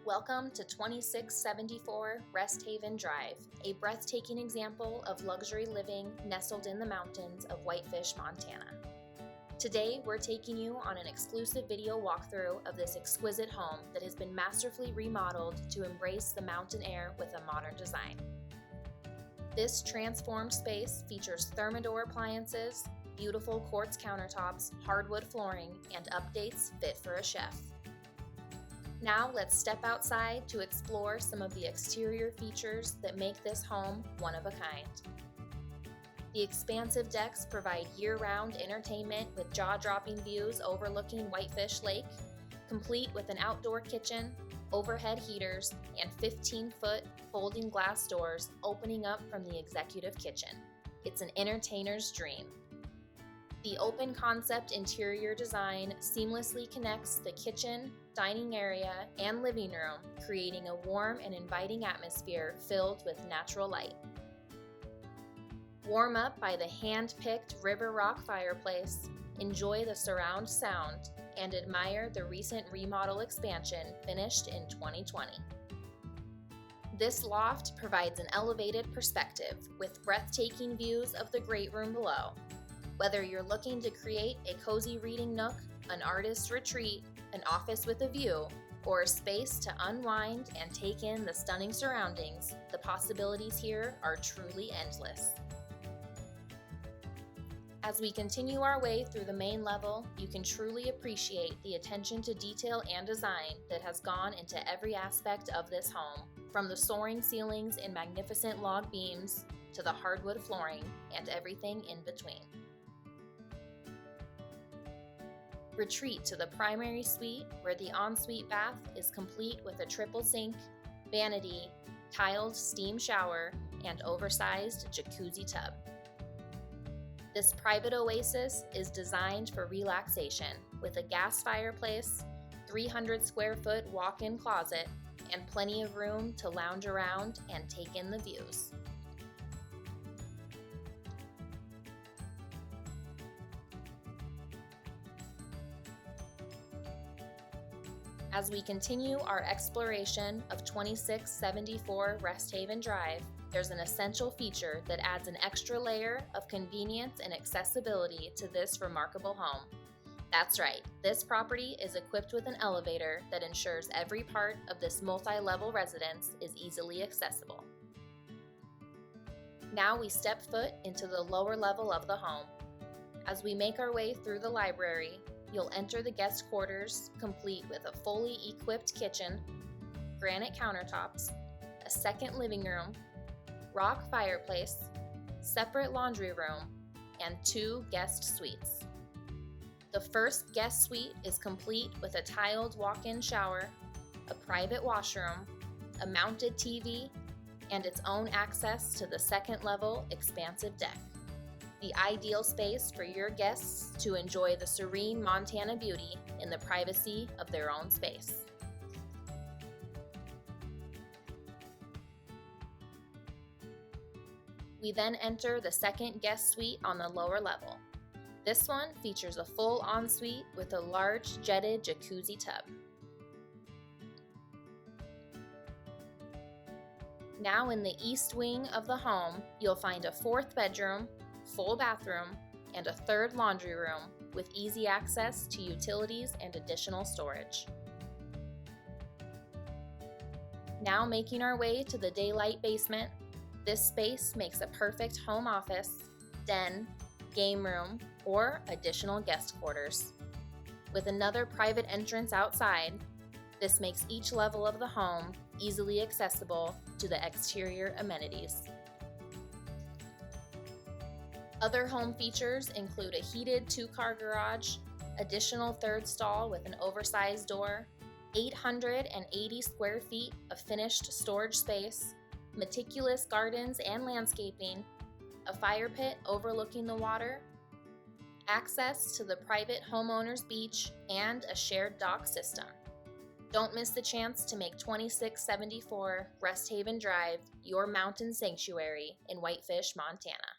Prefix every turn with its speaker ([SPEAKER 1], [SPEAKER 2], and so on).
[SPEAKER 1] Welcome to 2674 Rest Haven Drive, a breathtaking example of luxury living nestled in the mountains of Whitefish, Montana. Today, we're taking you on an exclusive video walkthrough of this exquisite home that has been masterfully remodeled to embrace the mountain air with a modern design. This transformed space features Thermador appliances, beautiful quartz countertops, hardwood flooring, and updates fit for a chef. Now let's step outside to explore some of the exterior features that make this home one of a kind. The expansive decks provide year-round entertainment with jaw-dropping views overlooking Whitefish Lake, complete with an outdoor kitchen, overhead heaters, and 15-foot folding glass doors opening up from the executive kitchen. It's an entertainer's dream. The open concept interior design seamlessly connects the kitchen, dining area, and living room, creating a warm and inviting atmosphere filled with natural light. Warm up by the hand-picked River Rock fireplace, enjoy the surround sound, and admire the recent remodel expansion finished in 2020. This loft provides an elevated perspective with breathtaking views of the great room below. Whether you're looking to create a cozy reading nook, an artist's retreat, an office with a view, or a space to unwind and take in the stunning surroundings, the possibilities here are truly endless. As we continue our way through the main level, you can truly appreciate the attention to detail and design that has gone into every aspect of this home, from the soaring ceilings and magnificent log beams to the hardwood flooring and everything in between. Retreat to the primary suite, where the ensuite bath is complete with a triple sink, vanity, tiled steam shower, and oversized jacuzzi tub. This private oasis is designed for relaxation with a gas fireplace, 300 square foot walk-in closet, and plenty of room to lounge around and take in the views. As we continue our exploration of 2674 Rest Haven Drive, there's an essential feature that adds an extra layer of convenience and accessibility to this remarkable home. That's right, this property is equipped with an elevator that ensures every part of this multi-level residence is easily accessible. Now we step foot into the lower level of the home. As we make our way through the library, you'll enter the guest quarters complete with a fully equipped kitchen, granite countertops, a second living room, rock fireplace, separate laundry room, and 2 guest suites. The first guest suite is complete with a tiled walk-in shower, a private washroom, a mounted TV, and its own access to the second level expansive deck. The ideal space for your guests to enjoy the serene Montana beauty in the privacy of their own space. We then enter the second guest suite on the lower level. This one features a full ensuite with a large jetted jacuzzi tub. Now in the east wing of the home, you'll find a 4th bedroom, full bathroom, and a 3rd laundry room with easy access to utilities and additional storage. Now making our way to the daylight basement, this space makes a perfect home office, den, game room, or additional guest quarters. With another private entrance outside, this makes each level of the home easily accessible to the exterior amenities. Other home features include a heated 2-car garage, additional 3rd stall with an oversized door, 880 square feet of finished storage space, meticulous gardens and landscaping, a fire pit overlooking the water, access to the private homeowner's beach, and a shared dock system. Don't miss the chance to make 2674 Rest Haven Drive your mountain sanctuary in Whitefish, Montana.